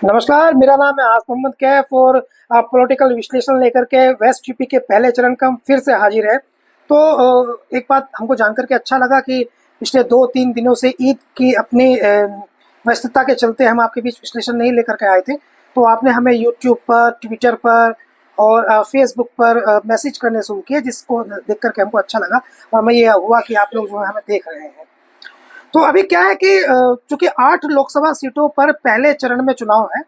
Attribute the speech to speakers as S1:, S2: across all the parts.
S1: नमस्कार, मेरा नाम है आस मोहम्मद कैफ और पॉलिटिकल विश्लेषण लेकर के वेस्ट यूपी के पहले चरण का हम फिर से हाजिर है। तो एक बात हमको जानकर के अच्छा लगा कि पिछले 2-3 दिनों से ईद की अपनी व्यस्तता के चलते हम आपके बीच विश्लेषण नहीं लेकर के आए थे। तो आपने हमें यूट्यूब पर, ट्विटर पर और फेसबुक पर मैसेज करने शुरू किए, जिसको देख कर के हमको अच्छा लगा और हमें ये हुआ कि आप लोग जो है हमें देख रहे हैं। तो अभी क्या है कि चूंकि 8 लोकसभा सीटों पर पहले चरण में चुनाव है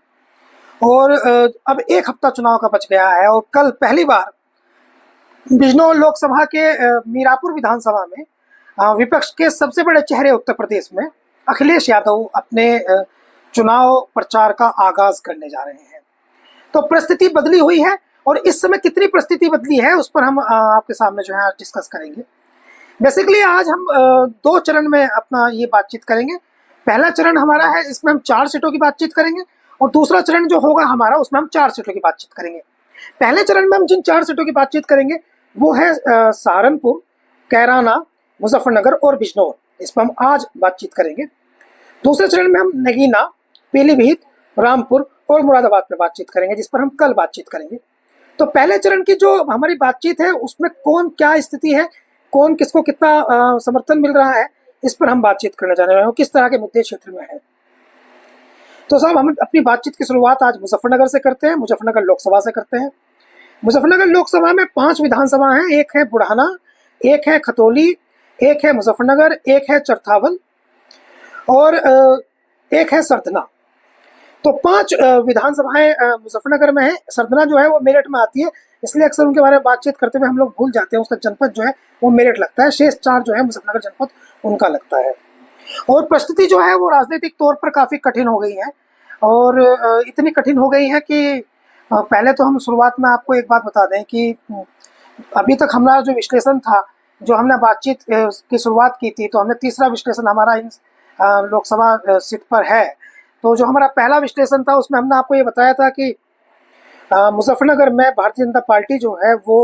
S1: और अब एक हफ्ता चुनाव का बच गया है और कल पहली बार बिजनौर लोकसभा के मीरापुर विधानसभा में विपक्ष के सबसे बड़े चेहरे उत्तर प्रदेश में अखिलेश यादव अपने चुनाव प्रचार का आगाज करने जा रहे हैं। तो परिस्थिति बदली हुई है और इस समय कितनी परिस्थिति बदली है उस पर हम आपके सामने जो है डिस्कस करेंगे। बेसिकली आज हम 2 चरण में अपना ये बातचीत करेंगे। पहला चरण हमारा है जिसमें हम 4 सीटों की बातचीत करेंगे और दूसरा चरण जो होगा हमारा उसमें हम 4 सीटों की बातचीत करेंगे। पहले चरण में हम जिन 4 सीटों की बातचीत करेंगे वो है सहारनपुर, कैराना, मुजफ्फरनगर और बिजनौर। इस पर हम आज बातचीत करेंगे। दूसरे चरण में हम नगीना, पीलीभीत, रामपुर और मुरादाबाद पर बातचीत करेंगे, जिस पर हम कल बातचीत करेंगे। तो पहले चरण की जो हमारी बातचीत है उसमें कौन क्या स्थिति है, कौन किसको कितना समर्थन मिल रहा है, इस पर हम बातचीत करने जा रहे हैं, किस तरह के मुद्दे क्षेत्र में है। तो साहब हम अपनी बातचीत की शुरुआत आज मुजफ्फरनगर से करते हैं, मुजफ्फरनगर लोकसभा से करते हैं। मुजफ्फरनगर लोकसभा में 5 विधानसभा हैं। एक है बुढ़ाना, एक है खतौली, एक है मुजफ्फरनगर, एक है चरथावल और एक है सरधना। तो 5 विधानसभाएं मुजफ्फरनगर में है। सरधना जो है वो मेरठ में आती है, इसलिए अक्सर उनके बारे में बातचीत करते हुए हम लोग भूल जाते हैं। उसका जनपद जो है वो मेरठ लगता है, शेष 4 जो है मुजफ्फरनगर जनपद उनका लगता है। और परिस्थिति जो है वो राजनीतिक तौर पर काफ़ी कठिन हो गई है और इतनी कठिन हो गई है कि पहले तो हम शुरुआत में आपको एक बात बता दें कि अभी तक हमारा जो विश्लेषण था, जो हमने बातचीत की शुरुआत की थी, तो हमने तीसरा विश्लेषण हमारा इन लोकसभा सीट पर है। तो जो हमारा पहला विश्लेषण था उसमें हमने आपको ये बताया था कि मुजफ्फरनगर में भारतीय जनता पार्टी जो है वो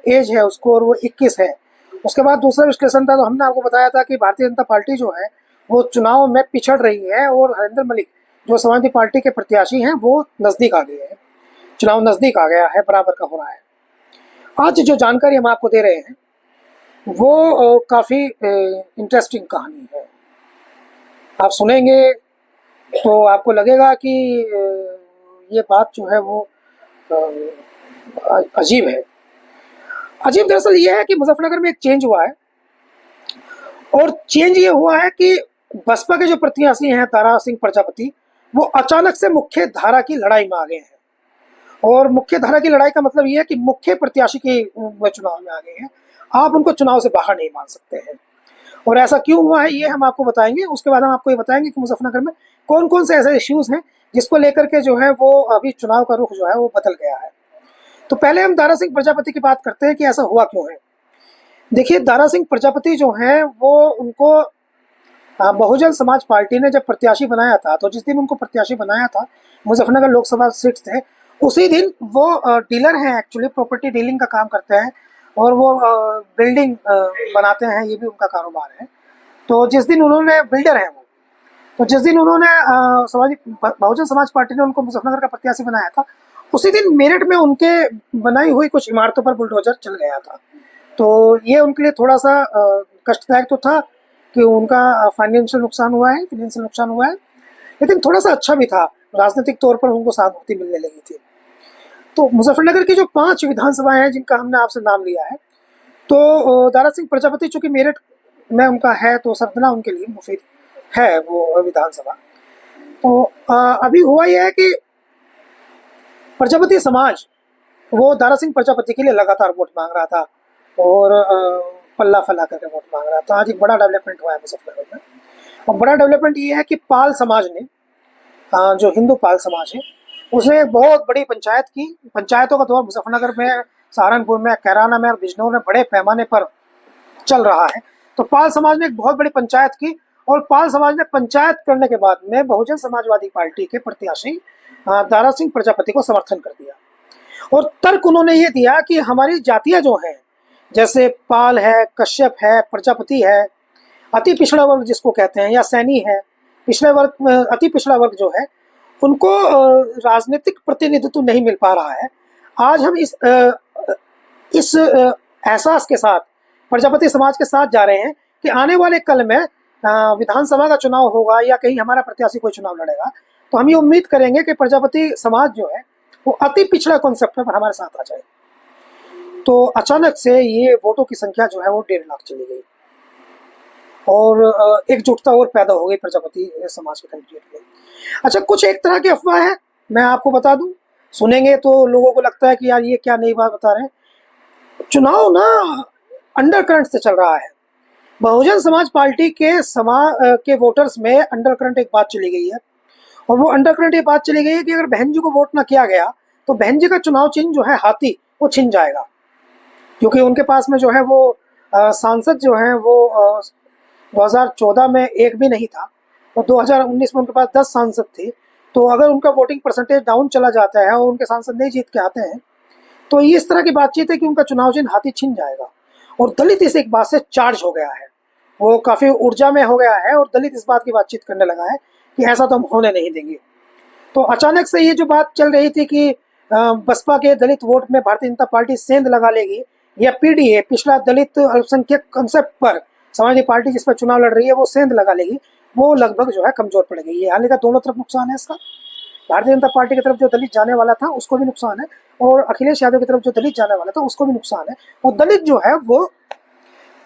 S1: एज है उसको और वो 21 है। उसके बाद दूसरा विश्लेषण था तो हमने आपको बताया था कि भारतीय जनता पार्टी जो है वो चुनाव में पिछड़ रही है और हरिंदर मलिक जो समाजवादी पार्टी के प्रत्याशी हैं वो नज़दीक आ गए हैं, चुनाव नज़दीक आ गया है, बराबर का हो रहा है। आज जो जानकारी हम आपको दे रहे हैं वो काफ़ी इंटरेस्टिंग कहानी है। आप सुनेंगे तो आपको लगेगा कि ये बात जो है वो अजीब है। अजीब दरअसल ये है कि मुजफ्फरनगर में एक चेंज हुआ है और चेंज ये हुआ है कि बसपा के जो प्रत्याशी हैं दारा सिंह प्रजापति, वो अचानक से मुख्य धारा की लड़ाई में आ गए हैं। और मुख्य धारा की लड़ाई का मतलब ये है कि मुख्य प्रत्याशी के चुनाव में आ गए हैं। आप उनको चुनाव से बाहर नहीं मान सकते हैं। और ऐसा क्यों हुआ है ये हम आपको बताएंगे। उसके बाद हम आपको ये बताएंगे कि मुजफ्फरनगर में कौन कौन से ऐसे इश्यूज हैं जिसको लेकर के जो है वो अभी चुनाव का रुख जो है वो बदल गया है। तो पहले हम दारा सिंह प्रजापति की बात करते हैं कि ऐसा हुआ क्यों है। देखिए, दारा सिंह प्रजापति जो हैं वो उनको बहुजन समाज पार्टी ने जब प्रत्याशी बनाया था, तो जिस दिन उनको प्रत्याशी बनाया था मुजफ्फरनगर लोकसभा सीट से, उसी दिन वो डीलर हैं, एक्चुअली प्रॉपर्टी डीलिंग का काम करते हैं और वो बिल्डिंग बनाते हैं, ये भी उनका कारोबार है। तो जिस दिन उन्होंने बिल्डर हैं वो, तो जिस दिन उन्होंने बहुजन समाज पार्टी ने उनको मुजफ्फरनगर का प्रत्याशी बनाया था, उसी दिन मेरठ में उनके बनाई हुई कुछ इमारतों पर बुलडोजर चल गया था। तो ये उनके लिए थोड़ा सा कष्टदायक तो था कि उनका फाइनेंशियल नुकसान हुआ है, लेकिन थोड़ा सा अच्छा भी था, राजनीतिक तौर पर उनको सहानुभूति मिलने लगी थी। तो मुजफ्फरनगर की जो 5 विधानसभाएं हैं जिनका हमने आपसे नाम लिया है, तो दारा सिंह प्रजापति चूंकि मेरठ में उनका है तो सरधना उनके लिए मुफीद है वो विधानसभा। तो अभी हुआ यह है कि प्रजापति समाज वो दारा सिंह प्रजापति के लिए लगातार वोट मांग रहा था और पल्ला फैला करके वोट मांग रहा था। आज एक बड़ा डेवलपमेंट हुआ है मुजफ्फरनगर में और बड़ा डेवलपमेंट ये है कि पाल समाज ने, जो हिंदू पाल समाज है, उसने एक बहुत बड़ी पंचायत की। पंचायतों का दौर मुजफ्फरनगर में, सहारनपुर में, कैराना में और बिजनौर में बड़े पैमाने पर चल रहा है। तो पाल समाज ने एक बहुत बड़ी पंचायत की और पाल समाज ने पंचायत करने के बाद में बहुजन समाजवादी पार्टी के प्रत्याशी दारा सिंह प्रजापति को समर्थन कर दिया। और तर्क उन्होंने ये दिया कि हमारी जातियां जो हैं, जैसे पाल है, कश्यप है, प्रजापति है, अति पिछड़ा वर्ग जिसको कहते हैं, या सैनी है, पिछड़े वर्ग, अति पिछड़ा वर्ग जो है उनको राजनीतिक प्रतिनिधित्व नहीं मिल पा रहा है। आज हम इस एहसास के साथ प्रजापति समाज के साथ जा रहे हैं कि आने वाले कल में विधानसभा का चुनाव होगा या कहीं हमारा प्रत्याशी कोई चुनाव लड़ेगा, तो हम ये उम्मीद करेंगे कि प्रजापति समाज जो है वो अति पिछड़ा कॉन्सेप्ट पर हमारे साथ आ जाए। तो अचानक से ये वोटों की संख्या जो है वो 1.5 लाख चली गई और एकजुटता और पैदा हो गई प्रजापति समाज के कैंडिडेट में। अच्छा, कुछ एक तरह की अफवाह है, मैं आपको बता दूं, सुनेंगे तो लोगों को लगता है कि यार ये क्या नई बात बता रहे हैं। चुनाव ना अंडर करंट से चल रहा है। बहुजन समाज पार्टी के वोटर्स में अंडर करंट एक बात चली गई है, और वो अंडर करंट ये बात चली गई है कि अगर बहन जी को वोट ना किया गया तो बहन जी का चुनाव चिन्ह जो है हाथी वो छिन जाएगा, क्योंकि उनके पास में जो है वो सांसद जो है वो 2014 में एक भी नहीं था और 2019 में उनके पास 10 सांसद थे। तो अगर उनका वोटिंग परसेंटेज डाउन चला जाता है और उनके सांसद नहीं जीत के आते हैं तो ये इस तरह की बातचीत है कि उनका चुनाव चिन्ह हाथी छिन जाएगा। और दलित इस एक बात से चार्ज हो गया है, वो काफ़ी ऊर्जा में हो गया है और दलित इस बात की बातचीत करने लगा है कि ऐसा तो हम होने नहीं देंगे। तो अचानक से ये जो बात चल रही थी कि बसपा के दलित वोट में भारतीय जनता पार्टी सेंध लगा लेगी या पीडीए पिछड़ा दलित अल्पसंख्यक कंसेप्ट पर समाजवादी पार्टी जिस पर चुनाव लड़ रही है वो सेंध लगा लेगी, वो लगभग जो है कमजोर पड़ गई है। हाल का दोनों तरफ नुकसान है इसका। भारतीय जनता पार्टी की तरफ जो दलित जाने वाला था उसको भी नुकसान है और अखिलेश यादव की तरफ जो दलित जाने वाला था उसको भी नुकसान है। और दलित जो है वो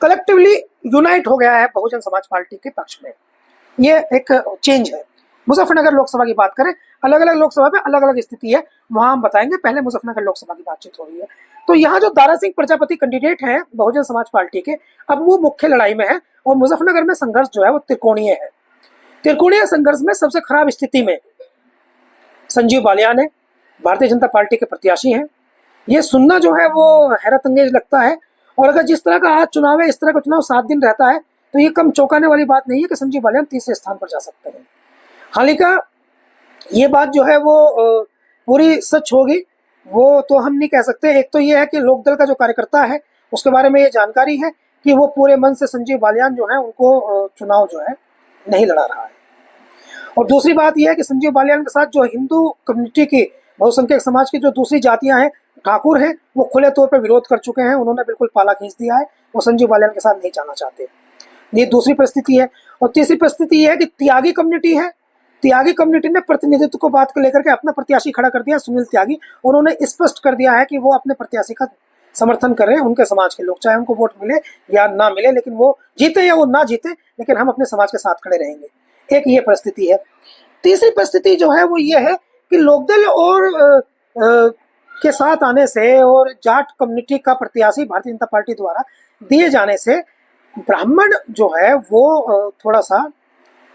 S1: कलेक्टिवली यूनाइट हो गया है बहुजन समाज पार्टी के पक्ष में। ये एक चेंज है। मुजफ्फरनगर लोकसभा की बात करें, अलग अलग लोकसभा में अलग अलग स्थिति है, वहां हम बताएंगे। पहले मुजफ्फरनगर लोकसभा की बातचीत हो रही है। तो यहाँ जो दारा सिंह प्रजापति कैंडिडेट हैं बहुजन समाज पार्टी के, अब वो मुख्य लड़ाई में है और मुजफ्फरनगर में संघर्ष जो है वो त्रिकोणीय है। त्रिकोणीय संघर्ष में सबसे खराब स्थिति में संजीव बालियान है, भारतीय जनता पार्टी के प्रत्याशी हैं। ये सुनना जो है वो हैरत अंगेज लगता है। और अगर जिस तरह का आज चुनाव है, इस तरह का चुनाव 7 दिन रहता है, तो ये कम चौंकाने वाली बात नहीं है कि संजीव बालियान तीसरे स्थान पर जा सकते हैं। हालांकि ये बात जो है वो पूरी सच होगी वो तो हम नहीं कह सकते। एक तो ये है कि लोकदल का जो कार्यकर्ता है उसके बारे में ये जानकारी है कि वो पूरे मन से संजीव बालियान जो है उनको चुनाव जो है नहीं लड़ा रहा है। और दूसरी बात यह है कि संजीव बालियान के साथ जो हिंदू कम्युनिटी की बहुसंख्यक समाज की जो दूसरी जातियां हैं, ठाकुर हैं, वो खुले तौर पर विरोध कर चुके हैं। उन्होंने बिल्कुल पाला खींच दिया है, वो संजीव बालियान के साथ नहीं जाना चाहते। ये दूसरी परिस्थिति है। और तीसरी परिस्थिति यह है कि त्यागी कम्युनिटी है। त्यागी कम्युनिटी ने प्रतिनिधित्व को बात को लेकर के अपना प्रत्याशी खड़ा कर दिया, सुनील त्यागी। उन्होंने स्पष्ट कर दिया है कि वो अपने प्रत्याशी का समर्थन कर रहे हैं। उनके समाज के लोग, चाहे उनको वोट मिले या ना मिले, लेकिन वो जीते या वो ना जीते, लेकिन हम अपने समाज के साथ खड़े रहेंगे। एक ये परिस्थिति है। तीसरी परिस्थिति जो है वो ये है कि लोकदल और के साथ आने से और जाट कम्युनिटी का प्रत्याशी भारतीय जनता पार्टी द्वारा दिए जाने से ब्राह्मण जो है वो थोड़ा सा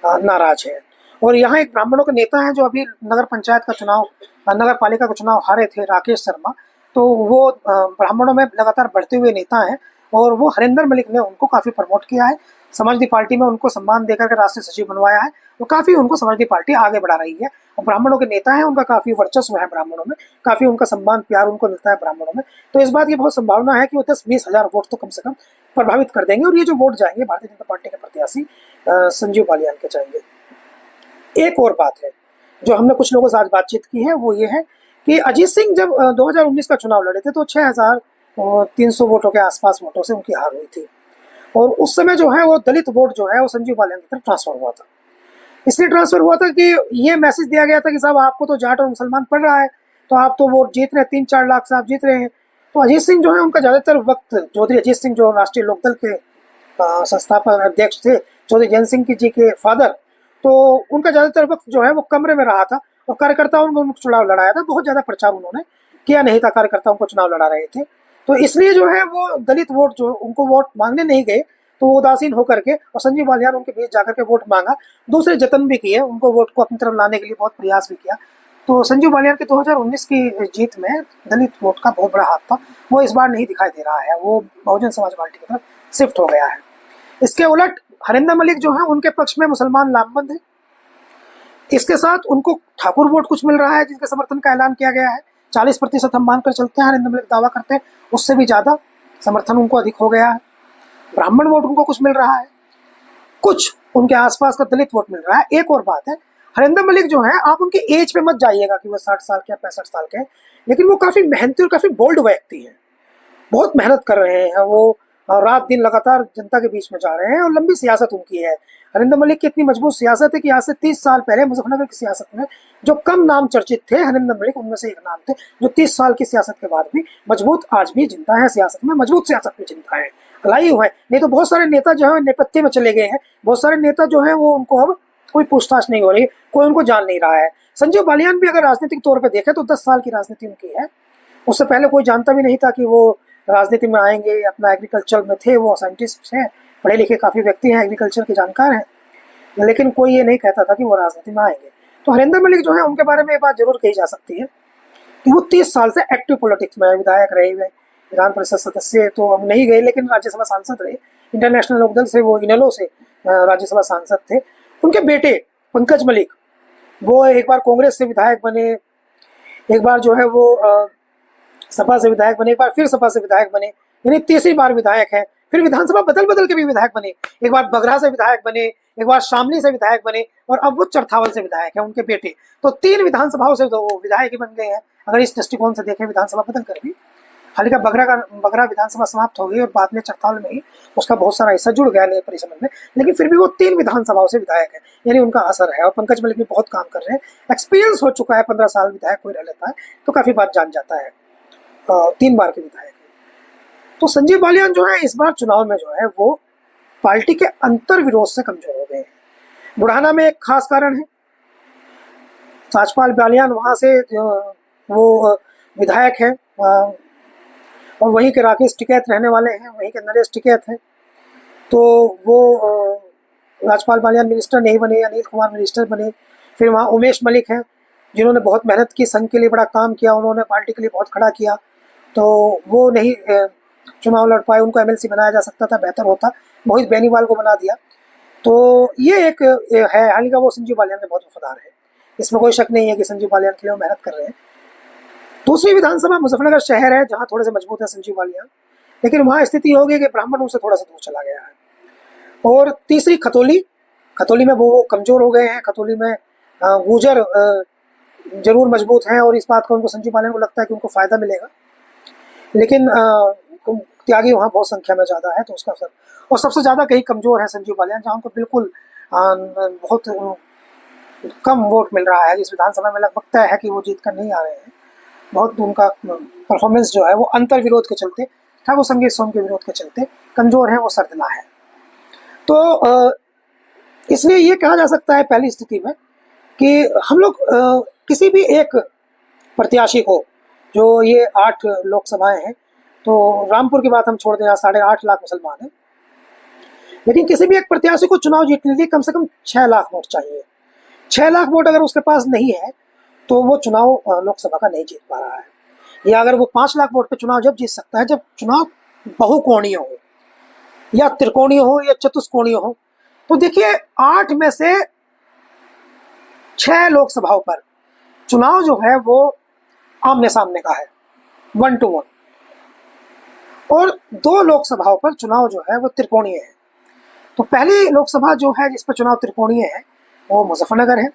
S1: नाराज है। और यहाँ एक ब्राह्मणों के नेता हैं जो अभी नगर पंचायत का चुनाव, नगर पालिका का चुनाव हारे थे, राकेश शर्मा। तो वो ब्राह्मणों में लगातार बढ़ते हुए नेता हैं और वो हरिंदर मलिक ने उनको काफ़ी प्रमोट किया है। समाजवादी पार्टी में उनको सम्मान देकर के राष्ट्रीय सचिव बनवाया है। तो काफ़ी उनको समाजवादी पार्टी आगे बढ़ा रही है और ब्राह्मणों के नेता हैं, उनका काफ़ी वर्चस्व है ब्राह्मणों में, काफ़ी उनका सम्मान प्यार उनको मिलता है ब्राह्मणों में। तो इस बात की बहुत संभावना है कि वो 10-20 हज़ार वोट तो कम से कम प्रभावित कर देंगे और ये जो वोट जाएंगे भारतीय जनता पार्टी के प्रत्याशी संजीव बालियान के जाएंगे। एक और बात है जो हमने कुछ लोगों से आज बातचीत की है, वो ये है कि अजीत सिंह जब 2019 का चुनाव लड़े थे तो 6300 वोटों के आसपास वोटों से उनकी हार हुई थी। और उस समय जो है वो दलित वोट जो है वो संजीव बालियान की तरफ ट्रांसफर हुआ था। इसलिए ट्रांसफर हुआ था कि ये मैसेज दिया गया था कि साहब आपको तो जाट और मुसलमान पड़ रहा है, तो आप तो वोट जीत रहे हैं, 3-4 लाख से आप जीत रहे हैं। तो अजीत सिंह जो है उनका ज़्यादातर वक्त, चौधरी अजीत सिंह जो राष्ट्रीय लोकदल के संस्थापक अध्यक्ष थे, चौधरी जयंत सिंह जी के फादर, तो उनका ज़्यादातर वक्त जो है वो कमरे में रहा था और कार्यकर्ताओं को चुनाव लड़ाया था। बहुत ज़्यादा प्रचार उन्होंने किया नहीं था, कार्यकर्ताओं को चुनाव लड़ा रहे थे। तो इसलिए जो है वो दलित वोट जो उनको वोट मांगने नहीं गए, तो वो उदासीन होकर के और संजीव बालियान उनके बीच जाकर के वोट मांगा। दूसरे जतन भी किए, उनको वोट को अपनी तरफ लाने के लिए बहुत प्रयास भी किया। तो संजीव बालियान के 2019 की जीत में दलित वोट का बहुत बड़ा हाथ था, वो इस बार नहीं दिखाई दे रहा है, वो बहुजन समाज पार्टी की तरफ शिफ्ट हो गया है। इसके उलट हरिंदर मलिक जो है उनके पक्ष में मुसलमान लामबंद है। इसके साथ उनको ठाकुर वोट कुछ मिल रहा है जिनके समर्थन का ऐलान किया गया है। 40% हम मानकर चलते हैं, हरिंदर मलिक दावा करते हैं, उससे भी ज़्यादा समर्थन उनको अधिक हो गया है। ब्राह्मण वोट उनको कुछ मिल रहा है, कुछ उनके आसपास का दलित वोट मिल रहा है। एक और बात है, हरिंदर मलिक जो है, आप उनके एज पे मत जाइएगा कि वो 60 साल के 65 साल के, लेकिन वो काफी मेहनती और काफी बोल्ड व्यक्ति हैं। बहुत मेहनत कर रहे हैं वो, और रात दिन लगातार जनता के बीच में जा रहे हैं, और लंबी सियासत उनकी है। हरिंदर मलिक की इतनी मजबूत सियासत है कि आज से 30 साल पहले मुजफ्फरनगर की सियासत में जो कम नाम चर्चित थे, हरिंदर मलिक उनमें से एक नाम थे, जो 30 साल की सियासत के बाद भी मजबूत आज भी जिंदा है सियासत में, मजबूत सियासत में जिंदा है, भलाई हुआ है। नहीं तो बहुत सारे नेता जो है नेपथ्य में चले गए हैं, बहुत सारे नेता जो है वो उनको अब कोई पूछताछ नहीं हो रही, कोई उनको जान नहीं रहा है। संजीव बालियान भी अगर राजनीतिक तौर पर देखें तो 10 साल की राजनीति उनकी है, उससे पहले कोई जानता भी नहीं था कि वो राजनीति में आएंगे। अपना एग्रीकल्चर में थे, वो साइंटिस्ट हैं, पढ़े लिखे काफ़ी व्यक्ति हैं, एग्रीकल्चर के जानकार हैं, लेकिन कोई ये नहीं कहता था कि वो राजनीति में आएंगे। तो हरिंदर मलिक जो है उनके बारे में ये बात जरूर कही जा सकती है कि वो 30 साल से एक्टिव पॉलिटिक्स में विधायक रहे हुए, विधान परिषद सदस्य तो अब नहीं गए, लेकिन राज्यसभा सांसद रहे। इंटरनेशनल लोकदल से वो इनेलो से राज्यसभा सांसद थे। उनके बेटे पंकज मलिक, वो एक बार कांग्रेस से विधायक बने, एक बार जो है वो सपा से विधायक बने, एक बार फिर सपा से विधायक बने, यानी तीसरी बार विधायक है। फिर विधानसभा बदल बदल के भी विधायक बने, एक बार बगरा से विधायक बने, एक बार शामली से विधायक बने, और अब वो चरथावल से विधायक है, उनके बेटे। तो 3 विधानसभाओं से वो विधायक ही बन गए हैं, अगर इस दृष्टिकोण से देखें विधानसभा बदल कर भी। हाल का बगरा विधानसभा समाप्त हो गई और बाद में चरथावल में ही उसका बहुत सारा हिस्सा जुड़ गया नए परिसमन में, लेकिन फिर भी वो 3 विधानसभाओं से विधायक है, यानी उनका असर है। और पंकज मलिक भी बहुत काम कर रहे हैं, एक्सपीरियंस हो चुका है, 15 साल विधायक कोई रह लेता है तो काफी बात जान जाता है, 3 बार के विधायक। तो संजीव बालियान जो है इस बार चुनाव में जो है वो पार्टी के अंतर विरोध से कमजोर हो गए हैं। बुढ़ाना में एक खास कारण है, ताजपाल बालियान वहां से वो विधायक है, और वहीं के राकेश टिकैत रहने वाले हैं, वहीं के नरेश टिकैत हैं। तो वो राजपाल बालियान मिनिस्टर नहीं बने, अनिल कुमार मिनिस्टर बने। फिर वहाँ उमेश मलिक हैं, जिन्होंने बहुत मेहनत की, संघ के लिए बड़ा काम किया, उन्होंने पार्टी के लिए बहुत खड़ा किया, तो वो नहीं चुनाव लड़ पाए। उनको एमएलसी बनाया जा सकता था, बेहतर होता, मोहित बेनीवाल को बना दिया। तो ये एक है, हाल का वो संजीव बालियान के बहुत वफादार है, इसमें कोई शक नहीं है कि संजीव बालियान के लिए वो मेहनत कर रहे हैं। दूसरी विधानसभा मुजफ्फरनगर शहर है, जहाँ थोड़े से मजबूत है संजीव बालियान, लेकिन वहाँ स्थिति हो गई कि ब्राह्मण उनसे थोड़ा सा दूर चला गया है। और तीसरी खतौली में वो कमजोर हो गए हैं। खतौली में गुर्जर जरूर मजबूत हैं, और इस बात का उनको संजीव बालियान को लगता है कि उनको फायदा मिलेगा, लेकिन त्यागी वहाँ बहुत संख्या में ज़्यादा है, तो उसका असर। और सबसे ज़्यादा कहीं कमजोर है संजीव बालियान, जहाँ उनको बिल्कुल बहुत कम वोट मिल रहा है। इस विधानसभा में लगभग तय है कि वो जीत कर नहीं आ रहे हैं। बहुत उनका परफॉर्मेंस जो है वो अंतर विरोध के चलते, ठाकुर संगीत सोम के विरोध के चलते कमजोर है, वो सरदला है। तो इसलिए ये कहा जा सकता है पहली स्थिति में कि हम लोग किसी भी एक प्रत्याशी को, जो ये 8 लोकसभाएं हैं, तो रामपुर की बात हम छोड़ दें, यहाँ 8.5 लाख मुसलमान हैं, लेकिन किसी भी एक प्रत्याशी को चुनाव जीतने के लिए कम से कम 6 लाख वोट चाहिए। 6 लाख वोट अगर उसके पास नहीं है तो वो चुनाव लोकसभा का नहीं जीत पा रहा है। या अगर वो 5 लाख वोट पे चुनाव जब जीत सकता है जब चुनाव बहुकोणीय हो, या त्रिकोणीय हो, या चतुष्कोणीय हो। तो देखिए 8 में से 6 लोकसभाओं पर चुनाव जो है वो आमने सामने का है, 1 to 1, और 2 लोकसभाओं पर चुनाव जो है वो त्रिकोणीय है। तो पहली लोकसभा जो है जिस पर चुनाव त्रिकोणीय है वो मुजफ्फरनगर है।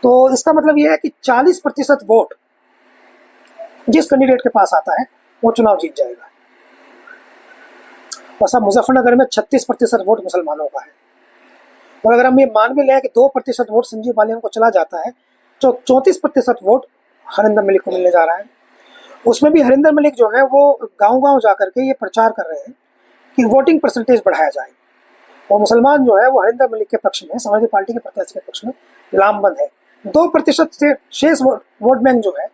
S1: तो इसका मतलब यह है कि 40% वोट जिस कैंडिडेट के पास आता है वो चुनाव जीत जाएगा। और सब मुजफ्फरनगर में 36% वोट मुसलमानों का है। और अगर हम ये मान भी लें कि 2% वोट संजीव बालियान को चला जाता है, तो 34% वोट हरिंदर मलिक को मिलने जा रहा है। उसमें भी हरिंदर मलिक जो है वो गांव-गांव जाकर के ये प्रचार कर रहे हैं कि वोटिंग परसेंटेज बढ़ाया जाए, और मुसलमान जो है वो हरिंदर मलिक के पक्ष में, समाजवादी पार्टी के प्रत्याशी के पक्ष में लामबंद है। 2% से शेष वोट बैंक जो है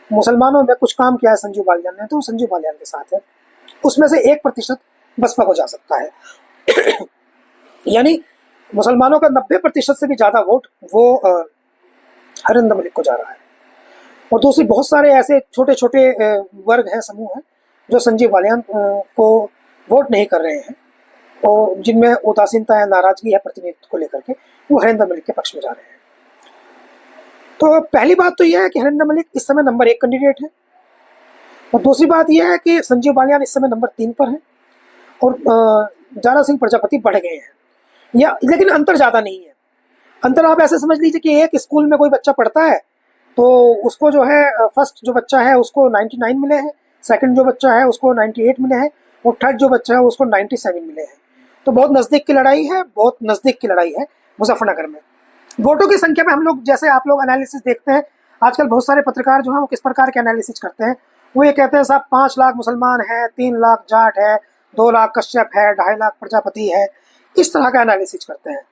S1: मुसलमानों में कुछ काम किया है संजीव बालियान ने, तो संजीव बालियान के साथ है। उसमें से 1% बसपा को जा सकता है। यानी मुसलमानों का 90% से भी ज्यादा वोट वो हरिंदर मलिक को जा रहा है। और दूसरी बहुत सारे ऐसे छोटे छोटे वर्ग हैं, समूह हैं, जो संजीव बालियान को वोट नहीं कर रहे हैं, और जिनमें उदासीनता है, नाराजगी है प्रतिनिधित्व को लेकर के, वो हरिंदर मलिक के पक्ष में जा रहे हैं। तो पहली बात तो यह है कि हरिंदर मलिक इस समय नंबर 1 कैंडिडेट है, और दूसरी बात यह है कि संजीव बालियान इस समय नंबर 3 पर है, और दारा सिंह प्रजापति बढ़ गए हैं, या लेकिन अंतर ज़्यादा नहीं है। अंतर आप ऐसे समझ लीजिए कि एक स्कूल में कोई बच्चा पढ़ता है तो उसको जो है फर्स्ट जो बच्चा है उसको 99 मिले हैं, सेकंड जो बच्चा है उसको 98 मिले हैं, और थर्ड जो बच्चा है उसको 97 मिले हैं। तो बहुत नज़दीक की लड़ाई है, बहुत नज़दीक की लड़ाई है मुजफ्फरनगर में। वोटों की संख्या में हम लोग, जैसे आप लोग एनालिसिस देखते हैं, आजकल बहुत सारे पत्रकार जो हैं वो किस प्रकार के एनालिसिस करते हैं, वो ये कहते हैं साहब 5 लाख मुसलमान हैं, 3 लाख जाट है, 2 लाख कश्यप है, 2.5 लाख प्रजापति है, इस तरह का एनालिसिस करते हैं।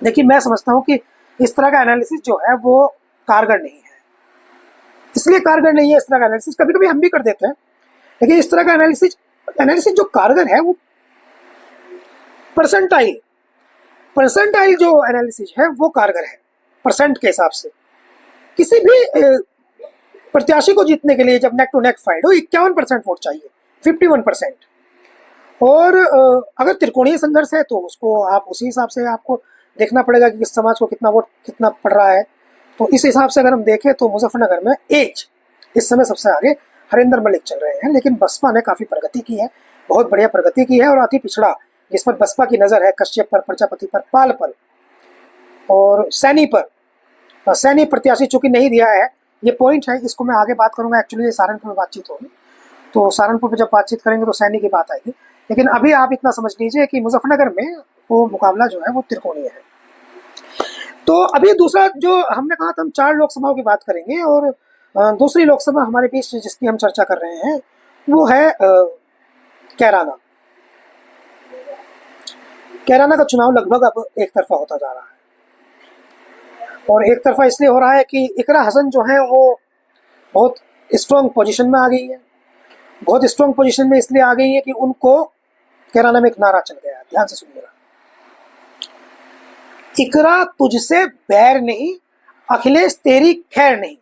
S1: देखिए मैं समझता हूँ कि इस तरह का एनालिसिस जो है वो कारगर नहीं है। इसलिए कारगर नहीं है इस तरह का एनालिसिस, कभी कभी हम भी कर देते हैं, लेकिन इस तरह का एनालिसिस एनालिसिस जो कारगर है वो परसेंटाइल परसेंटाइल जो एनालिसिस है वो कारगर है परसेंट के हिसाब से। किसी भी प्रत्याशी को जीतने के लिए जब नेक टू नेक फाइट हो 51% वोट चाहिए, 51%। और अगर त्रिकोणीय संघर्ष है तो उसको आप उसी हिसाब से आपको देखना पड़ेगा कि किस समाज को कितना वोट कितना पड़ रहा है। तो इस हिसाब से अगर हम देखें तो मुजफ्फरनगर में एज इस समय सबसे आगे हरिंदर मलिक चल रहे हैं, लेकिन बसपा ने काफ़ी प्रगति की है, बहुत बढ़िया प्रगति की है। और अति पिछड़ा जिस पर बसपा की नज़र है, कश्यप पर, प्रजापति पर, पाल पर और सैनी पर, सैनी प्रत्याशी चूंकि नहीं दिया है, ये पॉइंट है, इसको मैं आगे बात करूंगा। एक्चुअली ये सहारनपुर में बातचीत होगी, तो सहारनपुर में जब बातचीत करेंगे तो सैनी की बात आएगी। लेकिन अभी आप इतना समझ लीजिए कि मुजफ्फरनगर में वो मुकाबला जो है वो त्रिकोणीय है। तो अभी दूसरा जो हमने कहा था, हम 4 लोकसभाओं की बात करेंगे, और दूसरी लोकसभा हमारे बीच जिसकी हम चर्चा कर रहे हैं वो है कैराना। कैराना का चुनाव लगभग अब एक तरफा होता जा रहा है, और एक तरफा इसलिए हो रहा है कि इकरा हसन जो है वो बहुत स्ट्रॉन्ग पोजीशन में आ गई है। बहुत स्ट्रॉन्ग पोजीशन में इसलिए आ गई है कि उनको कैराना में एक नारा चल गया है, ध्यान से सुनिएगा, इकरा तुझसे बैर नहीं, अखिलेश तेरी खैर नहीं।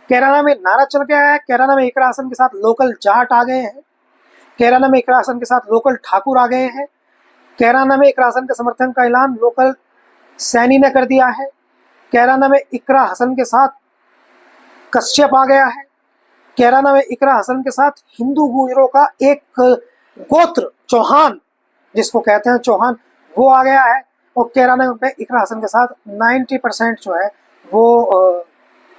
S1: कैराना में नारा चल गया है। कैराना में इकरा हसन के साथ लोकल जाट आ गए हैं, कैराना में इकरा हसन के साथ लोकल ठाकुर आ गए हैं, कैराना में इकरा हसन के समर्थन का ऐलान लोकल सैनी ने कर दिया है, कैराना में इकरा हसन के साथ कश्यप आ गया है, कैराना में इकरा हसन के साथ हिंदू गुजरों का एक गोत्र चौहान जिसको कहते हैं चौहान वो आ गया है, और कैराना में इकरा हसन के साथ 90% जो है वो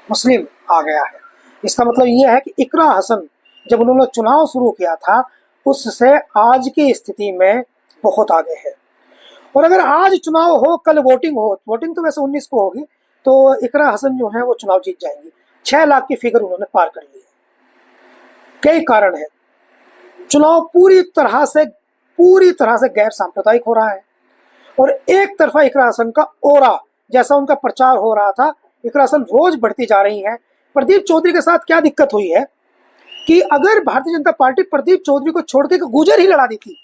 S1: मुस्लिम आ गया है। इसका मतलब ये है कि इकरा हसन जब उन्होंने चुनाव शुरू किया था उससे आज की स्थिति में बहुत आगे है। और अगर आज चुनाव हो, कल वोटिंग हो, वोटिंग तो वैसे 19 को होगी, तो इकरा हसन जो है वो चुनाव जीत जाएंगी। 6 लाख की फिगर उन्होंने पार कर ली है। कई कारण है, चुनाव पूरी तरह से गैर सांप्रदायिक हो रहा है, और एक तरफा इकरा हसन का ओरा जैसा उनका प्रचार हो रहा था, इकरा हसन रोज बढ़ती जा रही है। प्रदीप चौधरी के साथ क्या दिक्कत हुई है कि अगर भारतीय जनता पार्टी प्रदीप चौधरी को छोड़ के गुजर ही लड़ा देती,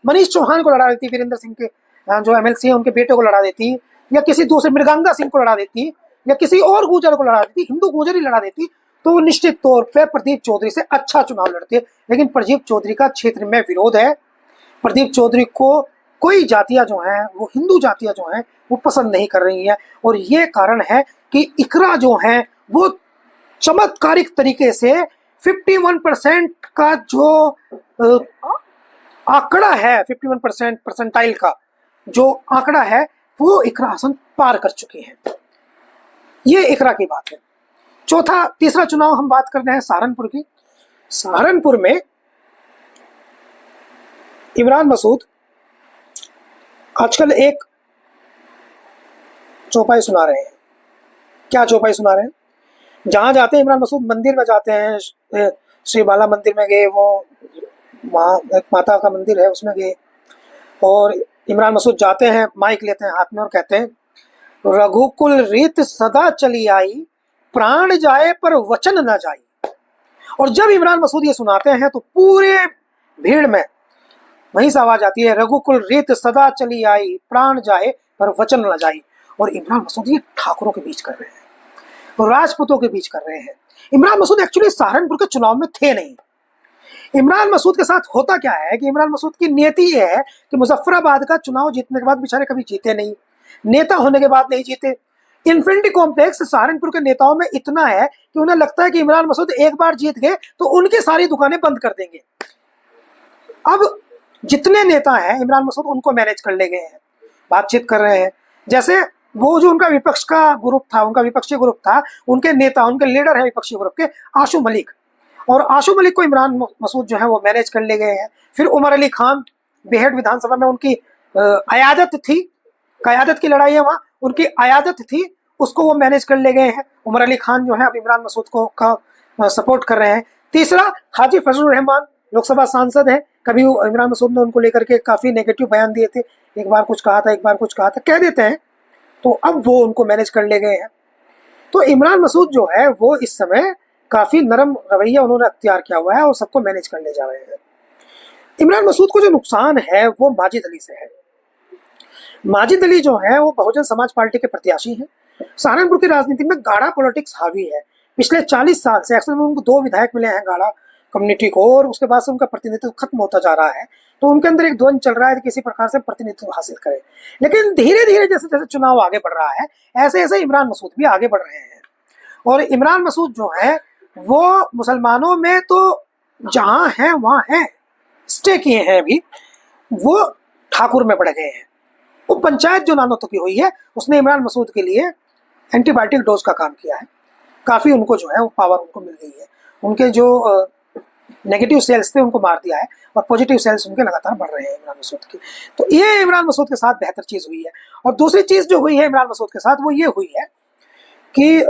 S1: मनीष चौहान को लड़ा देती, वीरेंद्र सिंह के जो एमएलसी है उनके बेटे को लड़ा देती, या किसी दूसरे मृगांगा सिंह को लड़ा देती, या किसी और गुजर को लड़ा देती, हिंदू गुजर ही लड़ा देती, तो वो निश्चित तौर पर प्रदीप चौधरी से अच्छा चुनाव लड़ते। लेकिन प्रदीप चौधरी का क्षेत्र में विरोध है। प्रदीप चौधरी को कोई जातियां जो हैं वो हिंदू जातियां जो हैं वो पसंद नहीं कर रही हैं, और ये कारण है कि इकरा जो है वो चमत्कारिक तरीके से 51% का जो आंकड़ा है, 51% परसेंटाइल का जो आंकड़ा है वो इकरा हसन पार कर चुके हैं। ये इकरा की बात है। तीसरा चुनाव हम बात कर रहे हैं सहारनपुर की। सहारनपुर में इमरान मसूद आजकल एक चौपाई सुना रहे हैं। क्या चौपाई सुना रहे हैं? जहां जाते हैं इमरान मसूद, मंदिर में जाते हैं, श्री बाला मंदिर में गए, वो वहाँ एक माता का मंदिर है उसमें गए, और इमरान मसूद जाते हैं, माइक लेते हैं हाथ में और कहते हैं, रघुकुल रीत सदा चली आई, प्राण जाए पर वचन न जाए। और जब इमरान मसूद ये सुनाते हैं तो पूरे भीड़ में वहीं से आवाज आती है, रघुकुल रीत सदा चली आई, प्राण जाए पर वचन न जाए। और इमरान मसूद ये ठाकुरों के बीच कर रहे हैं और राजपूतों के बीच कर रहे हैं। इमरान मसूद एक्चुअली सहारनपुर के चुनाव में थे नहीं। इमरान मसूद के साथ होता क्या है कि इमरान मसूद की नीति ये है कि मुजफ्फराबाद का चुनाव जीतने के बाद बेचारे कभी जीते नहीं, नेता होने के बाद नहीं जीते। इन्फिनिटी कॉम्प्लेक्स सहारनपुर के नेताओं में इतना है कि उन्हें लगता है कि इमरान मसूद एक बार जीत गए तो उनकी सारी दुकानें बंद कर देंगे। अब जितने नेता हैं इमरान मसूद उनको मैनेज कर ले गए हैं, बातचीत कर रहे हैं। जैसे वो जो उनका विपक्ष का ग्रुप था, उनका विपक्षी ग्रुप था, उनके नेता, उनके लीडर है विपक्षी ग्रुप के आशु मलिक, और आशु मलिक को इमरान मसूद जो है वो मैनेज कर ले गए हैं। फिर उमर अली खान बेहद विधानसभा में उनकी अयादत थी, क़यादत की लड़ाई है वहाँ, उनकी अयादत थी, उसको वो मैनेज कर ले गए हैं। उमर अली खान जो है अब इमरान मसूद को का सपोर्ट कर रहे हैं। तीसरा, हाजी फजलुर रहमान लोकसभा सांसद है, कभी इमरान मसूद ने उनको लेकर के काफ़ी नेगेटिव बयान दिए थे, एक बार कुछ कहा था, एक बार कुछ कहा था, कह देते हैं, तो अब वो उनको मैनेज कर ले गए हैं। तो इमरान मसूद जो है वो इस समय काफ़ी नरम रवैया उन्होंने अख्तियार किया हुआ है और सबको मैनेज कर ले जा रहे हैं। इमरान मसूद को जो नुकसान है वो माजिद अली से है। माजिद अली जो है वो बहुजन समाज पार्टी के प्रत्याशी हैं। सहारनपुर की राजनीति में गाढ़ा पॉलिटिक्स हावी है। पिछले 40 साल से अक्सर उनको 2 विधायक मिले हैं गाढ़ा कम्युनिटी को, और उसके बाद से उनका प्रतिनिधित्व खत्म होता जा रहा है। तो उनके अंदर एक द्वंद चल रहा है कि किसी प्रकार से प्रतिनिधित्व हासिल करें। लेकिन धीरे धीरे जैसे जैसे चुनाव आगे बढ़ रहा है, ऐसे ऐसे इमरान मसूद भी आगे बढ़ रहे हैं। और इमरान मसूद जो है वो मुसलमानों में तो जहाँ है वहाँ है, स्टे किए हैं अभी, वो ठाकुर में बढ़ गए हैं। वो पंचायत जो नानों की हुई है उसने इमरान मसूद के लिए एंटीबायोटिक डोज का काम किया है। काफ़ी उनको जो है वो पावर उनको मिल गई है। उनके जो नेगेटिव सेल्स थे उनको मार दिया है और पॉजिटिव सेल्स उनके लगातार बढ़ रहे हैं इमरान मसूद के। तो ये इमरान मसूद के साथ बेहतर चीज़ हुई है। और दूसरी चीज़ जो हुई है इमरान मसूद के साथ वो ये हुई है कि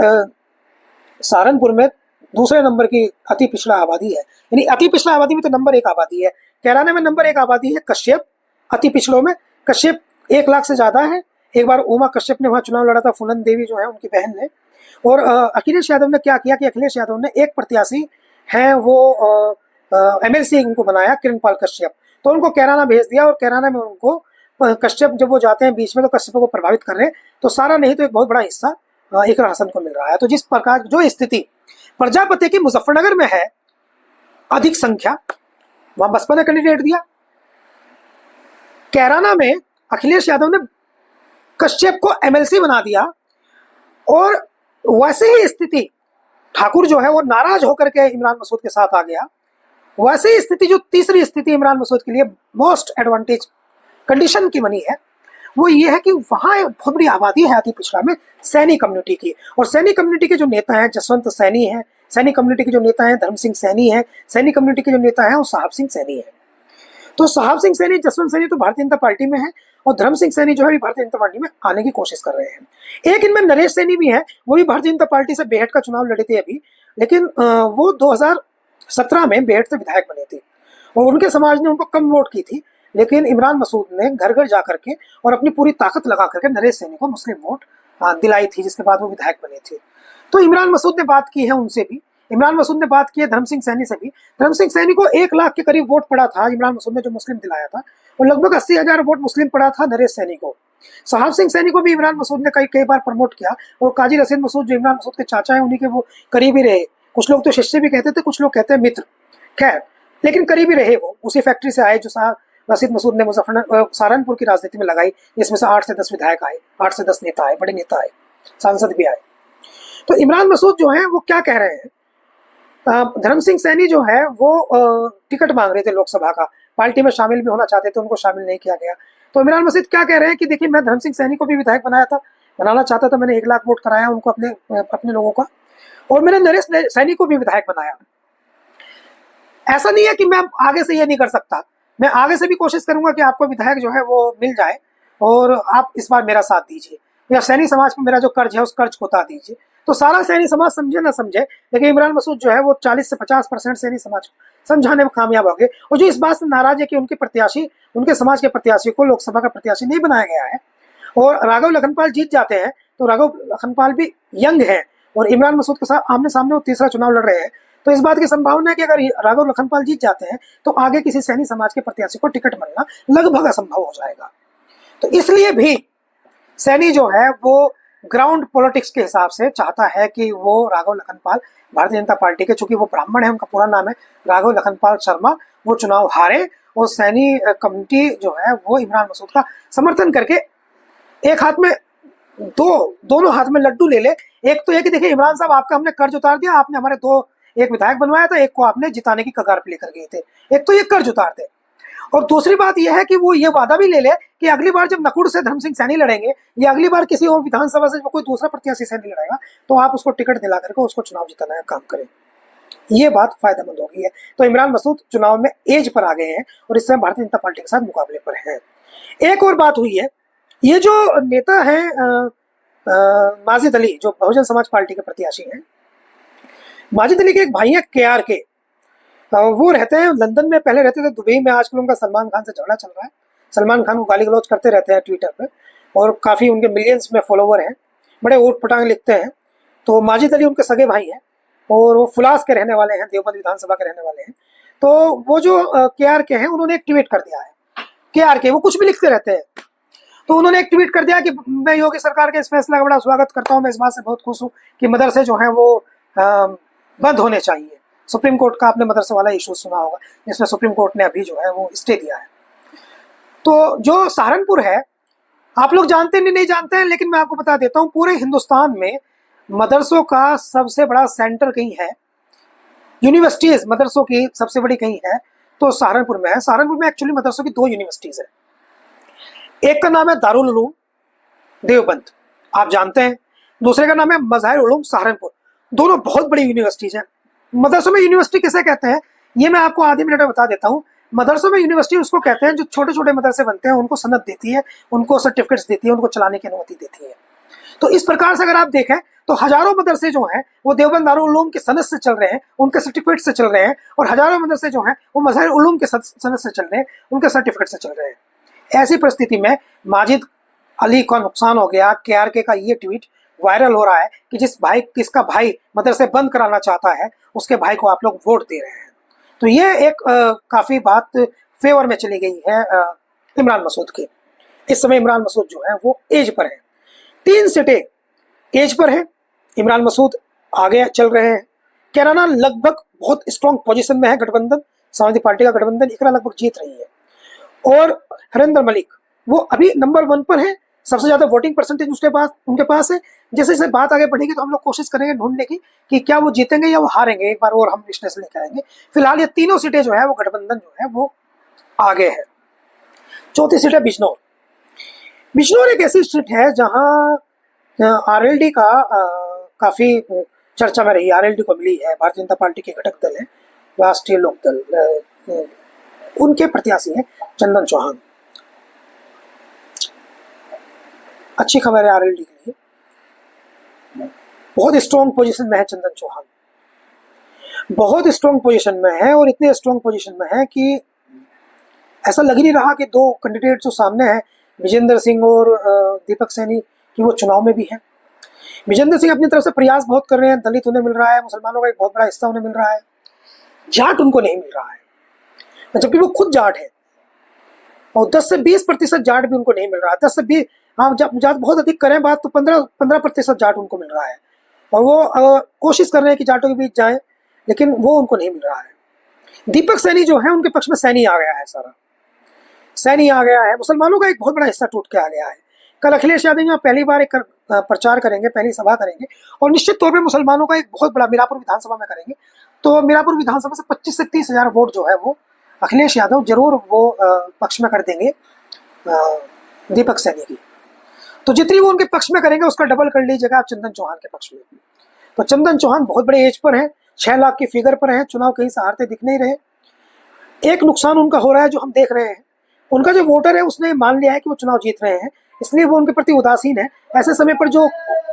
S1: सहारनपुर में दूसरे नंबर की अति पिछड़ा आबादी है। यानी अति पिछड़ा आबादी में तो नंबर 1 आबादी है। कैराना में नंबर 1 आबादी है कश्यप, अति पिछड़ों में कश्यप 1 लाख से ज़्यादा है। एक बार उमा कश्यप ने वहाँ चुनाव लड़ा था, फूलन देवी जो है उनकी बहन ने। और अखिलेश यादव ने क्या किया कि अखिलेश यादव ने एक प्रत्याशी हैं वो MLC उनको बनाया, किरणपाल कश्यप, तो उनको कैराना भेज दिया। और कैराना में उनको कश्यप जब वो जाते हैं बीच में तो कश्यपों को प्रभावित कर रहे हैं, तो सारा नहीं तो एक बहुत बड़ा हिस्सा इकरा हसन को मिल रहा है। तो जिस प्रकार जो स्थिति प्रजापति की मुजफ्फरनगर में है, अधिक संख्या, वहां बसपा ने कैंडिडेट दिया। कैराना में अखिलेश यादव ने कश्यप को MLC बना दिया। और वैसे ही स्थिति ठाकुर जो है वो नाराज होकर के इमरान मसूद के साथ आ गया। वैसे ही स्थिति जो तीसरी स्थिति इमरान मसूद के लिए मोस्ट एडवांटेज कंडीशन की बनी है वो ये है कि वहाँ बहुत बड़ी आबादी है अति पिछड़ा में सैनी कम्युनिटी की। और सैनी कम्युनिटी के जो नेता हैं जसवंत सैनी हैं, सैनी कम्युनिटी के जो नेता हैं धर्म सिंह सैनी हैं, सैनी कम्युनिटी के जो नेता हैं वो साहब सिंह सैनी है। तो साहब सिंह सैनी, जसवंत सैनी तो भारतीय जनता पार्टी में है और धर्म सिंह सैनी जो है भारतीय जनता पार्टी में आने की कोशिश कर रहे हैं। एक इनमें नरेश सैनी भी है, वो भी भारतीय जनता पार्टी से बेहट का चुनाव लड़े थे अभी, लेकिन वो 2017 में बेहट से विधायक बने थे और उनके समाज ने उनको कम वोट की थी। लेकिन इमरान मसूद ने घर घर जा करके और अपनी पूरी ताकत लगा करके नरेश सैनी को मुस्लिम वोट दिलाई थी, जिसके बाद वो विधायक बने थे। तो इमरान मसूद ने बात की है उनसे भी, इमरान मसूद ने बात की है धर्म सिंह सैनी से भी। धर्म सिंह सैनी को 1 लाख के करीब वोट पड़ा था इमरान मसूद ने जो मुस्लिम दिलाया था, और लगभग 80,000 वोट मुस्लिम पड़ा था नरेश सैनी को। साहब सिंह सैनी को भी इमरान मसूद ने कई बार प्रमोट किया और काजी रशीद मसूद जो इमरान मसूद के चाचा हैं उन्हीं के वो करीबी रहे। कुछ लोग तो शिष्य भी कहते थे, कुछ लोग कहते हैं मित्र, खैर लेकिन करीबी रहे। वो उसी फैक्ट्री से आए जो रशीद मसूद ने मुजफ्फरनगर सहारनपुर की राजनीति में लगाई, जिसमें से 8 से 10 विधायक आए, 8 से 10 नेता आए, बड़े नेता आए, सांसद भी आए। तो इमरान मसूद जो है वो क्या कह रहे हैं, धर्म सिंह सैनी जो है वो टिकट मांग रहे थे लोकसभा का, पार्टी में शामिल भी होना चाहते थे, उनको शामिल नहीं किया गया। तो इमरान मसूद क्या कह रहे हैं कि देखिए मैं धर्म सिंह सैनी को भी विधायक बनाना चाहता था, मैंने 1 लाख वोट कराया उनको अपने लोगों का, और मैंने नरेश सैनी को भी विधायक बनाया। ऐसा नहीं है कि मैं आगे से ये नहीं कर सकता, मैं आगे से भी कोशिश करूंगा कि आपको विधायक जो है वो मिल जाए और आप इस बार मेरा साथ दीजिए, या सैनी समाज पर मेरा जो कर्ज है उस कर्ज को उतार दीजिए। तो सारा सैनी समाज समझे ना समझे, लेकिन इमरान मसूद जो है वो 40 से 50% सैनी समाज को समझाने में कामयाब हो गए। और जो इस बात से नाराज है कि उनके प्रत्याशी, उनके समाज के प्रत्याशी को लोकसभा का प्रत्याशी नहीं बनाया गया है और राघव लखनपाल जीत जाते हैं, तो राघव लखनपाल भी यंग है और इमरान मसूद के साथ आमने सामने वो तीसरा चुनाव लड़ रहे हैं। तो इस बात की संभावना है कि अगर राघव लखनपाल जीत जाते हैं तो आगे किसी सैनी समाज के प्रत्याशी को टिकट मिलना लगभग असंभव हो जाएगा। तो इसलिए भी सैनी जो है वो ग्राउंड पॉलिटिक्स के हिसाब से चाहता है कि वो राघव लखनपाल भारतीय जनता पार्टी के, चूंकि वो ब्राह्मण है, उनका पूरा नाम है राघव लखनपाल शर्मा, वो चुनाव हारे और सैनी कम्युनिटी जो है वो इमरान मसूद का समर्थन करके एक हाथ में दोनों हाथ में लड्डू ले ले। एक तो ये कि देखिए इमरान साहब आपका हमने कर्ज उतार दिया, आपने हमारे एक विधायक बनवाया था, एक को आपने जिताने की कगार पे लेकर गए थे, एक तो ये कर्ज उतार दे। और दूसरी बात यह है कि वो ये वादा भी ले ले कि अगली बार जब नकुड़ से धर्म सिंह सैनी लड़ेंगे या अगली बार किसी और विधानसभा से कोई दूसरा प्रत्याशी सैनी लड़ेगा तो आप उसको टिकट दिला करके उसको चुनाव जिताने का काम करें। ये बात फायदेमंद हो गई है। तो इमरान मसूद चुनाव में एज पर आ गए हैं और इस समय भारतीय जनता पार्टी के साथ मुकाबले पर हैं। एक और बात हुई है, ये जो नेता है माजिद अली, जो बहुजन समाज पार्टी के प्रत्याशी हैं, माजिद अली के एक भाई है KRK, वो रहते हैं लंदन में, पहले रहते थे दुबई में, आजकल उनका सलमान खान से झगड़ा चल रहा है। सलमान खान को गाली गलौज करते रहते हैं ट्विटर पे और काफ़ी उनके मिलियंस में फॉलोवर हैं, बड़े ऊट पटांग लिखते हैं। तो माजिद अली उनके सगे भाई हैं और वो फुलास के रहने वाले हैं, देवबंद विधानसभा के रहने वाले हैं। तो वो जो KRK हैं, उन्होंने एक ट्वीट कर दिया है। KRK वो कुछ भी लिखते रहते हैं, तो उन्होंने एक ट्वीट कर दिया कि मैं योगी सरकार के इस फैसले का बड़ा स्वागत करता हूँ, मैं इस बात से बहुत खुश हूँ कि मदरसे जो हैं वो बंद होने चाहिए। सुप्रीम कोर्ट का आपने मदरसे वाला इशू सुना होगा, जिसमें सुप्रीम कोर्ट ने अभी जो है वो स्टे दिया है। तो जो सहारनपुर है, आप लोग जानते नहीं जानते हैं, लेकिन मैं आपको बता देता हूँ, पूरे हिंदुस्तान में मदरसों का सबसे बड़ा सेंटर कहीं है, यूनिवर्सिटीज मदरसों की सबसे बड़ी कहीं है तो सहारनपुर में है। सहारनपुर में एक्चुअली मदरसों की 2 यूनिवर्सिटीज है। एक का नाम है दारुल उलूम देवबंद, आप जानते हैं, दूसरे का नाम है मज़ाहिर उलूम सहारनपुर। दोनों बहुत बड़ी यूनिवर्सिटीज हैं। मदरसों में यूनिवर्सिटी किसे कहते हैं, ये मैं आपको आधे मिनट में बता देता हूँ। मदरसों में यूनिवर्सिटी उसको कहते हैं जो छोटे छोटे मदरसे बनते हैं, उनको सनद देती है, उनको सर्टिफिकेट्स देती है, उनको चलाने की अनुमति देती है। तो इस प्रकार से अगर आप देखें तो हजारों मदरसे जो हैं वो देवबंद दारुल उलूम के सनद से चल रहे हैं, उनके सर्टिफिकेट से चल रहे हैं, और हजारों मदरसे जो हैं वो मज़ाहिर उलूम के सनद से चल रहे हैं, उनके सर्टिफिकेट से चल रहे हैं। ऐसी परिस्थिति में माजिद अली का नुकसान हो गया। KRK का ये ट्वीट वायरल हो रहा है कि किसका भाई मदरसे बंद कराना चाहता है, उसके भाई को आप लोग वोट दे रहे हैं। तो ये एक काफ़ी बात फेवर में चली गई है इमरान मसूद की। इस समय इमरान मसूद जो है वो एज पर है, 3 सीटें एज पर है। इमरान मसूद आगे चल रहे हैं। कैराना लगभग बहुत स्ट्रॉन्ग पोजीशन में है, गठबंधन समाजवादी पार्टी का गठबंधन इकरा लगभग जीत रही है। और हरिंदर मलिक वो अभी नंबर 1 पर है, सबसे ज्यादा वोटिंग परसेंटेज उनके पास है। जैसे जैसे बात आगे बढ़ेगी तो हम लोग कोशिश करेंगे ढूंढने की कि क्या वो जीतेंगे या वो हारेंगे, एक बार और हम विश्लेषण लेकर आएंगे। फिलहाल ये तीनों सीटें जो है वो गठबंधन जो है वो आगे है। चौथी सीट है बिजनौर। बिजनौर एक ऐसी सीट है जहां RLD का काफी चर्चा में रही, RLD को मिली है, भारतीय जनता पार्टी के घटक दल है राष्ट्रीय लोकदल, उनके प्रत्याशी हैं चंदन चौहान। अच्छी खबर है RLD के लिए, बहुत स्ट्रॉन्ग पोजीशन में है चंदन चौहान, बहुत स्ट्रॉन्ग पोजीशन में है। और इतने स्ट्रॉन्ग पोजीशन में है कि ऐसा लग नहीं रहा कि 2 कैंडिडेट जो सामने हैं विजेंद्र सिंह और दीपक सैनी कि वो चुनाव में भी हैं। विजेंद्र सिंह अपनी तरफ से प्रयास बहुत कर रहे हैं, दलित उन्हें मिल रहा है, मुसलमानों का एक बहुत बड़ा हिस्सा उन्हें मिल रहा है, जाट उनको नहीं मिल रहा है, जबकि वो खुद जाट है। और 10 से 20% जाट भी उनको नहीं मिल रहा है। 10 से 20, हाँ जब जाट बहुत अधिक करें बात तो 15% जाट उनको मिल रहा है। और वो कोशिश कर रहे हैं कि जाटों के बीच जाएं, लेकिन वो उनको नहीं मिल रहा है। दीपक सैनी जो है उनके पक्ष में सैनी आ गया है, सारा सैनी आ गया है, मुसलमानों का एक बहुत बड़ा हिस्सा टूट के आ गया है। कल अखिलेश यादव यहाँ पहली बार एक प्रचार करेंगे, पहली सभा करेंगे और निश्चित तौर पे मुसलमानों का एक बहुत बड़ा मीरापुर विधानसभा में करेंगे। तो मीरापुर विधानसभा से 25 से 30 हजार वोट जो है वो अखिलेश यादव जरूर वो पक्ष में कर देंगे दीपक सैनी की। तो जितनी वो उनके पक्ष में करेंगे उसका डबल कर लीजिएगा आप चंदन चौहान के पक्ष में। तो चंदन चौहान बहुत बड़े एज पर हैं, 6 लाख की फिगर पर हैं, चुनाव कहीं से हारते दिख नहीं रहे। एक नुकसान उनका हो रहा है जो हम देख रहे हैं, उनका जो वोटर है उसने मान लिया है कि वो चुनाव जीत रहे हैं, इसलिए वो उनके प्रति उदासीन है। ऐसे समय पर जो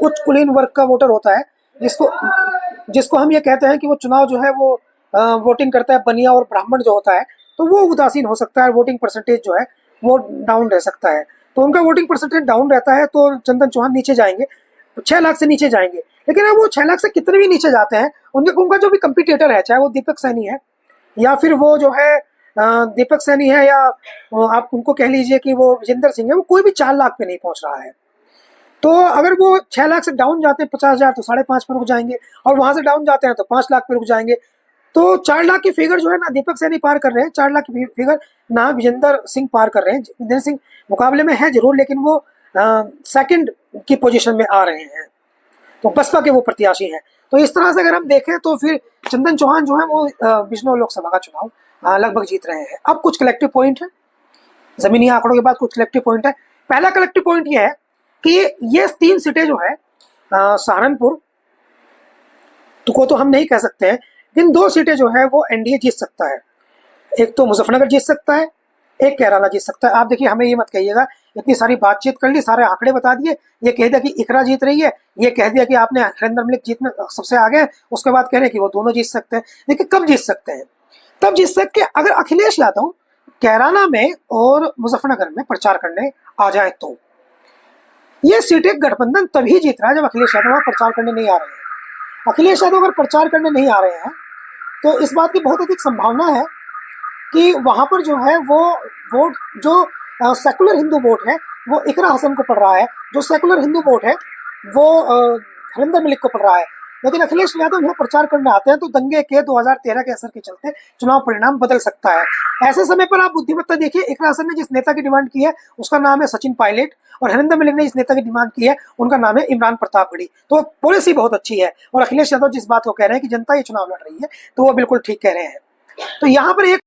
S1: उच्च कुलीन वर्ग का वोटर होता है, जिसको हम ये कहते हैं कि वो चुनाव जो है वो वोटिंग करता है, बनिया और ब्राह्मण जो होता है, तो वो उदासीन हो सकता है, वोटिंग परसेंटेज जो है वो डाउन रह सकता है। तो उनका वोटिंग परसेंटेज डाउन रहता है तो चंदन चौहान नीचे जाएंगे, 6 लाख से नीचे जाएंगे। लेकिन अब वो 6 लाख से कितने भी नीचे जाते हैं, उनका जो भी कंपिटिटर है, चाहे वो दीपक सैनी है या फिर वो जो है दीपक सैनी है या आप उनको कह लीजिए कि वो विजेंद्र सिंह है, वो कोई भी 4 लाख पे नहीं पहुंच रहा है। तो अगर वो 6 लाख से डाउन जाते हैं 50 हजार तो 5.5 पे रुक जाएंगे, और वहां से डाउन जाते हैं तो 5 लाख पे रुक जाएंगे। तो 4 लाख की फिगर जो है ना दीपक सैनी पार कर रहे हैं, 4 लाख की फिगर ना विजेंद्र सिंह पार कर रहे हैं। विजेंद्र सिंह मुकाबले में है जरूर, लेकिन वो सेकंड की पोजीशन में आ रहे हैं, तो बसपा के वो प्रत्याशी हैं। तो इस तरह से अगर हम देखें तो फिर चंदन चौहान जो है वो बिजनौर लोकसभा का चुनाव लगभग जीत रहे हैं। अब कुछ कलेक्टिव पॉइंट है, जमीनी आंकड़ों के बाद कुछ कलेक्टिव पॉइंट है। पहला कलेक्टिव पॉइंट ये है कि ये 3 सीटें जो है सहारनपुर तो हम नहीं कह सकते हैं, लेकिन 2 सीटें जो है वो एनडीए जीत सकता है। एक तो मुजफ्फरनगर जीत सकता है, एक कैराना जीत सकता है। आप देखिए, हमें ये मत कहिएगा इतनी सारी बातचीत कर ली, सारे आंकड़े बता दिए, ये कह दिया कि इकरा जीत रही है, ये कह दिया कि आपने हरिंदर मलिक जीत में सबसे आगे हैं, उसके बाद कह रहे हैं कि वो दोनों जीत सकते हैं। देखिए कब जीत सकते हैं, तब जीत सकते हैं अगर अखिलेश यादव कैराना में और मुजफ्फरनगर में प्रचार करने आ जाए तो। ये सीटें गठबंधन तभी जीत रहा है जब अखिलेश यादव वहां प्रचार करने नहीं आ रहे हैं। अखिलेश यादव अगर प्रचार करने नहीं आ रहे हैं तो इस बात की बहुत अधिक संभावना है कि वहां पर जो है वो वोट जो सेकुलर हिंदू वोट है वो इकरा हसन को पड़ रहा है, जो सेकुलर हिंदू वोट है वो हरिंदर मलिक को पड़ रहा है। लेकिन अखिलेश यादव यहाँ प्रचार करने आते हैं तो दंगे के 2013 के असर के चलते चुनाव परिणाम बदल सकता है। ऐसे समय पर आप बुद्धिमत्ता देखिए, इकरा हसन ने जिस नेता की डिमांड की है उसका नाम है सचिन पायलट, और हरिंदर मलिक ने जिस नेता की डिमांड की है उनका नाम है इमरान प्रतापगढ़ी। तो पॉलिसी बहुत अच्छी है, और अखिलेश यादव जिस बात को कह रहे हैं कि जनता ये चुनाव लड़ रही है तो वो बिल्कुल ठीक कह रहे हैं। तो यहाँ पर एक